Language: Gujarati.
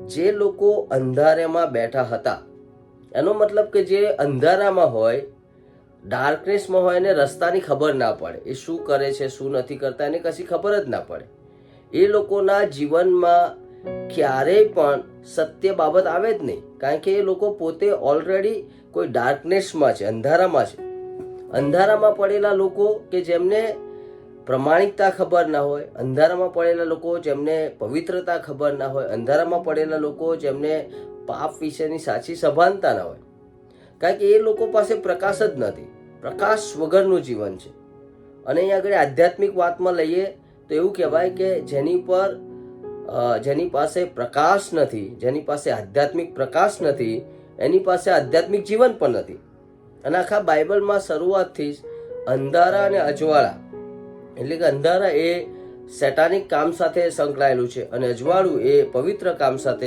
જે લોકો અંધારામાં બેઠા હતા, એનો મતલબ કે જે અંધારામાં હોય, ડાર્કનેસમાં હોય, એને રસ્તાની ખબર ના પડે, એ શું કરે છે શું નથી કરતા એને કશી ખબર જ ના પડે. એ લોકોના જીવનમાં ક્યારેય પણ સત્ય બાબત આવે જ નહીં, કારણ કે એ લોકો પોતે ઓલરેડી કોઈ ડાર્કનેસમાં છે, અંધારામાં છે. અંધારામાં પડેલા લોકો કે જેમને પ્રમાણિકતા ખબર ના હોય, અંધારામાં પડેલા લોકો જેમને પવિત્રતા ખબર ના હોય, અંધારામાં પડેલા લોકો જેમને પાપ વિશેની સાચી સભાનતા ના હોય, કારણ કે એ લોકો પાસે પ્રકાશ જ નથી, પ્રકાશ વગરનું જીવન છે. અને અહીં આગળ આધ્યાત્મિક વાતમાં લઈએ તો એવું કહેવાય કે જેની પાસે પ્રકાશ નથી, જેની પાસે આધ્યાત્મિક પ્રકાશ નથી, એની પાસે આધ્યાત્મિક જીવન પણ નથી. અને આખા બાઇબલમાં શરૂઆતથી જ અંધારા અને અજવાળા, એટલે કે અંધારા એ સેટાનિક કામ સાથે સંકળાયેલું છે અને અજવાળું એ પવિત્ર કામ સાથે